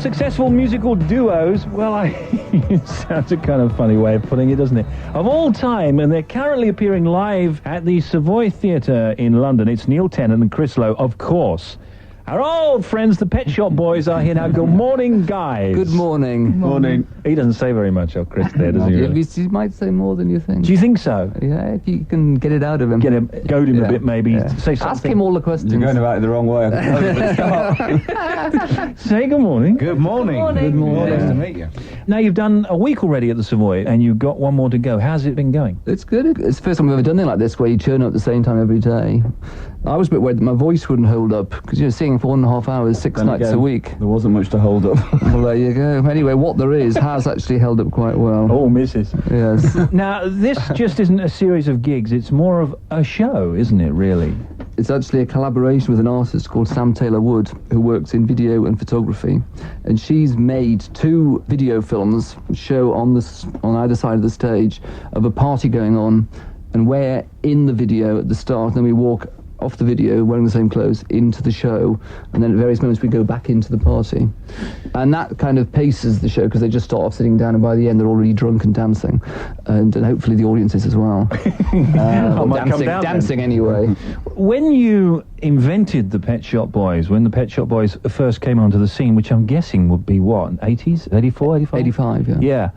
successful musical duos, well, it sounds a kind of funny way of putting it, doesn't it? Of all time, and they're currently appearing live at the Savoy Theatre in London. It's Neil Tennant and Chris Lowe, of course. Our old friends, the Pet Shop Boys, are here now. Good morning, guys. Good morning. Morning. He doesn't say very much, Chris, there, does he? Really? He might say more than you think. Do you think so? Yeah, if you can get it out of him. Goad him a bit, maybe. Say something. Ask him all the questions. You're going about it the wrong way. Say good morning. Good morning. Good morning. Nice to meet you. Now, you've done a week already at the Savoy, and you've got one more to go. How's it been going? It's good. It's the first time we've ever done it like this, where you turn up at the same time every day. I was a bit worried that my voice wouldn't hold up, because you're singing for 1.5 hours, 6 nights a week. There wasn't much to hold up. Well, there you go. Anyway, what there is has actually held up quite well. Oh, missus. Yes. Now, this just isn't a series of gigs, it's more of a show, isn't it, really? It's actually a collaboration with an artist called Sam Taylor-Wood, who works in video and photography. And she's made 2 video films show on either side of the stage of a party going on, and we're in the video at the start, then we walk off the video wearing the same clothes into the show, and then at various moments we go back into the party, and that kind of paces the show, because they just start off sitting down and by the end they're already drunk and dancing, and hopefully the audience is as well. Dancing anyway. When you invented the Pet Shop Boys, when the Pet Shop Boys first came onto the scene, which I'm guessing would be what, 80s, 84, 85? 85, yeah. Yeah.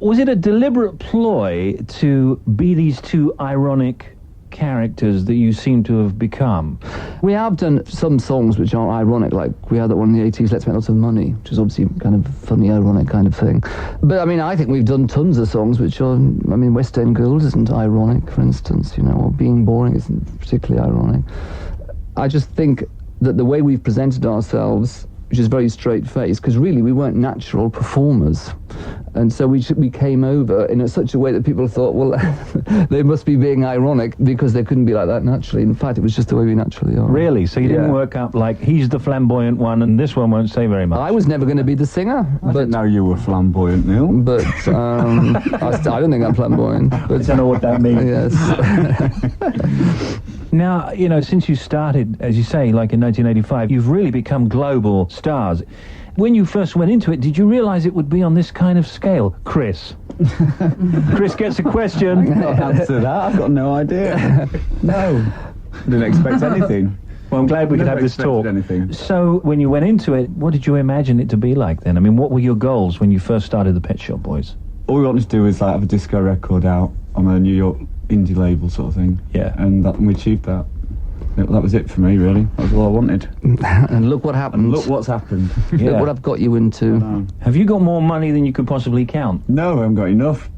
Was it a deliberate ploy to be these 2 ironic characters that you seem to have become? We have done some songs which are ironic, like we had that one in the 80s, Let's Make Lots of Money, which is obviously kind of funny, ironic kind of thing. But I mean, I think we've done tons of songs which are, I mean, West End Girls isn't ironic, for instance, or Being Boring isn't particularly ironic. I just think that the way we've presented ourselves, which is very straight-faced, because really we weren't natural performers. And so we came over in such a way that people thought, well, they must be being ironic because they couldn't be like that naturally. In fact, it was just the way we naturally are. Really? So you didn't work up like, he's the flamboyant one and this one won't say very much? I was never going to be the singer. I didn't know you were flamboyant, Neil. But I don't think I'm flamboyant. But I don't know what that means. Yes. Now, since you started, as you say, like in 1985, you've really become global stars. When you first went into it, did you realize it would be on this kind of scale? Chris. Chris gets a question. I can't answer that. I've got no idea. No. Didn't expect anything. Well, I'm glad we could have this talk. Anything. So, when you went into it, what did you imagine it to be like then? I mean, what were your goals when you first started the Pet Shop Boys? All we wanted to do was have a disco record out on a New York indie label sort of thing. Yeah. And we achieved that. That was it for me, really. That was all I wanted. And look what happened. And look what's happened. Yeah. Look what I've got you into. Have you got more money than you could possibly count? No, I haven't got enough.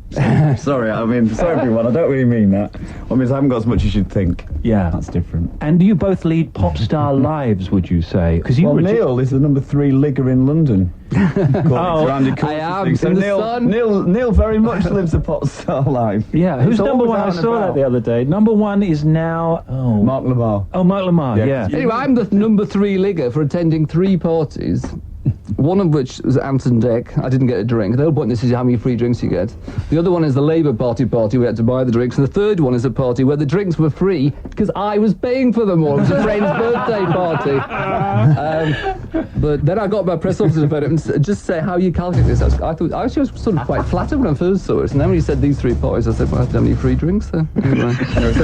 Sorry everyone, I don't really mean that. I mean, I haven't got as much as you'd think. Yeah. That's different. And do you both lead pop star lives, would you say? Neil is the number 3 ligger in London. I am. So Neil very much lives a pop star life. Yeah, who's number 1? I saw that the other day. Number 1 is now... Mark Lamar. Oh, Mark Lamar, yeah. Anyway, I'm the number 3 ligger for attending 3 parties. One of which was Anton Deck. I didn't get a drink. The whole point is how many free drinks you get. The other one is the Labour Party we had to buy the drinks. And the third one is a party where the drinks were free because I was paying for them all. It was a friend's birthday party. But then I got my press officer about it and just say how you calculate this. I actually was sort of quite flattered when I first saw it. And then when he said these 3 parties, I said, well, how many free drinks then? Anyway,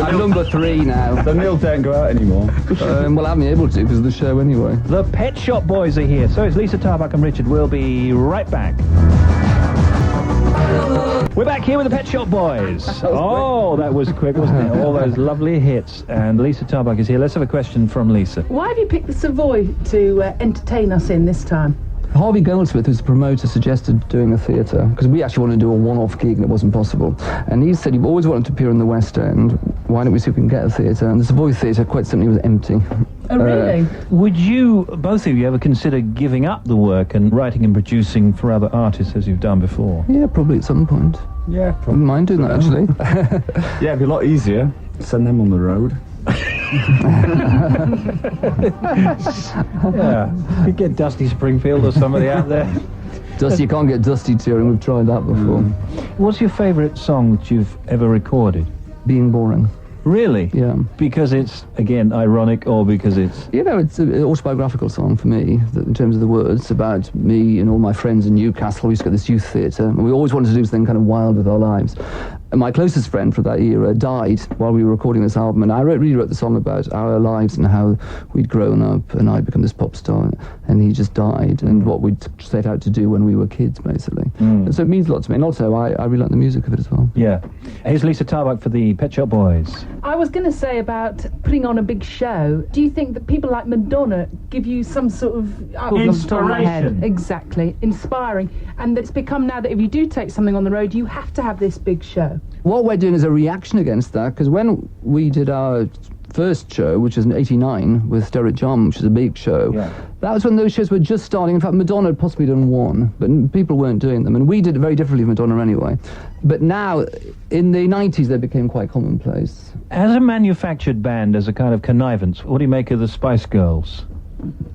I'm number 3 now. So Neil don't go out anymore. Well, I'm able to because of the show anyway. The Pet Shop Boys are here. So it's Lisa Tarbuck and Richard. We'll be right back. We're back here with the Pet Shop Boys. Oh, that was quick, wasn't it? All those lovely hits. And Lisa Tarbuck is here. Let's have a question from Lisa. Why have you picked the Savoy to entertain us in this time? Harvey Goldsmith, who's the promoter, suggested doing a theatre, because we actually wanted to do a one-off gig and it wasn't possible. And he said, you've always wanted to appear in the West End, why don't we see if we can get a theatre? And the Savoy Theatre, quite simply, was empty. Oh, really? Would you, both of you, ever consider giving up the work and writing and producing for other artists as you've done before? Yeah, probably at some point. Yeah, probably. Wouldn't mind doing that, actually. Yeah, it'd be a lot easier. Send them on the road. Yeah, could get Dusty Springfield or somebody out there. Dusty, you can't get Dusty touring. We've tried that before. What's your favourite song that you've ever recorded? Being Boring. Really? Yeah. Because it's, again, ironic, or because it's... You know, it's an autobiographical song for me, in terms of the words, about me and all my friends in Newcastle. We used to go to this youth theatre, and we always wanted to do something kind of wild with our lives. And my closest friend from that era died while we were recording this album, and I really wrote the song about our lives and how we'd grown up, and I'd become this pop star, and he just died, and what we'd set out to do when we were kids, basically. And so it means a lot to me, and also I really like the music of it as well. Yeah. Here's Lisa Tarbuck for the Pet Shop Boys. I was going to say about putting on a big show. Do you think that people like Madonna give you some sort of Inspiration. Exactly, inspiring, and it's become now that if you do take something on the road, you have to have this big show. What we're doing is a reaction against that, because when we did our first show, which was in '89 with Derek John, which is a big show, that was when those shows were just starting. In fact, Madonna had possibly done one, but people weren't doing them, and we did it very differently with Madonna anyway. But now, in the '90s, they became quite commonplace. As a manufactured band, as a kind of connivance, what do you make of the Spice Girls?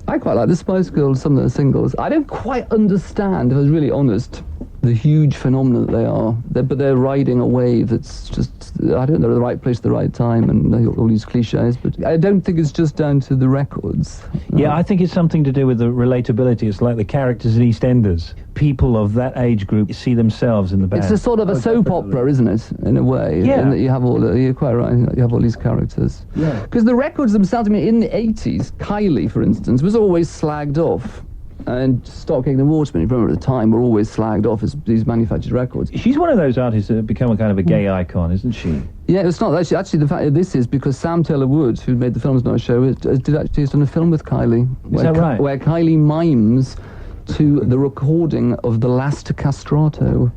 I quite like the Spice Girls, some of their singles. I don't quite understand, if I was really honest, the huge phenomenon that they are. But they're riding a wave that's just, I don't know, the right place at the right time, and all these cliches, but I don't think it's just down to the records. Yeah, I think it's something to do with the relatability. It's like the characters in EastEnders. People of that age group see themselves in the band. It's a sort of a soap opera, isn't it, in a way? Yeah. In that you have you're quite right, you have all these characters. Yeah. Because the records themselves, I mean, in the 80s, Kylie, for instance, was always slagged off. And Stockcake and the Waterman, if you remember at the time, were always slagged off as these manufactured records. She's one of those artists that have become a kind of a gay icon, isn't she? Yeah, it's not actually the fact that this is because Sam Taylor Wood, who made the Films Night show, has done a film with Kylie. Is that right? Where Kylie mimes to the recording of The Last Castrato.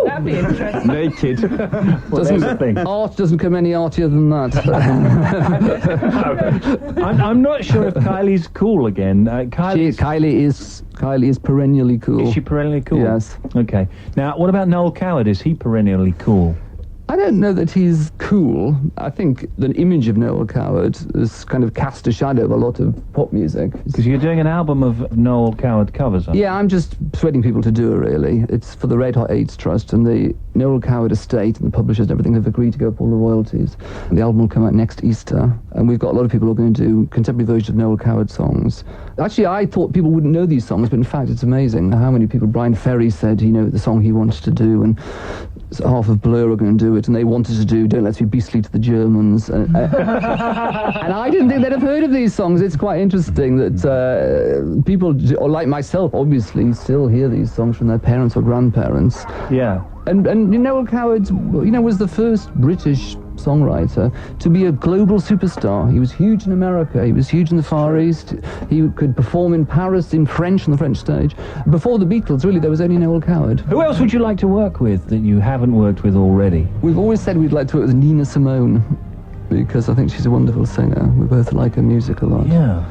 That'd be interesting. Naked. Art doesn't come any artier than that. I'm not sure if Kylie's cool again. Kylie is perennially cool. Is she perennially cool? Yes. Okay. Now, what about Noel Coward? Is he perennially cool? I don't know that he's cool. I think the image of Noel Coward has kind of cast a shadow of a lot of pop music. Because you're doing an album of Noel Coward covers, aren't you? Yeah, I'm just persuading people to do it, really. It's for the Red Hot AIDS Trust, and the Noel Coward estate and the publishers and everything have agreed to go up all the royalties. And the album will come out next Easter, and we've got a lot of people who are going to do contemporary versions of Noel Coward songs. Actually, I thought people wouldn't know these songs, but in fact, it's amazing how many people. Brian Ferry said, the song he wanted to do, and half of Blur are going to do it, and they wanted to do Don't Let's Be Beastly to the Germans. And I didn't think they'd have heard of these songs. It's quite interesting that people, or like myself, obviously, still hear these songs from their parents or grandparents. Yeah. And Noel Coward, was the first British songwriter to be a global superstar. He was huge in America. He was huge in the Far East. He could perform in Paris in French on the French stage. Before the Beatles, really, there was only Noel Coward. Who else would you like to work with that you haven't worked with already? We've always said we'd like to work with Nina Simone, because I think she's a wonderful singer. We both like her music a lot. Yeah.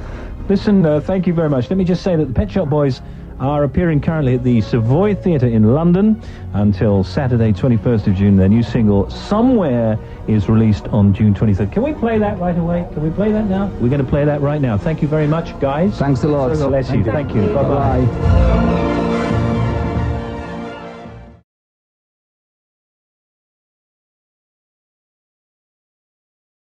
Listen, thank you very much. Let me just say that the Pet Shop Boys are appearing currently at the Savoy Theatre in London until Saturday, 21st of June. Their new single, Somewhere, is released on June 23rd. Can we play that right away? Can we play that now? We're going to play that right now. Thank you very much, guys. Thanks a lot. God bless you. Thank you. Bye-bye. Bye.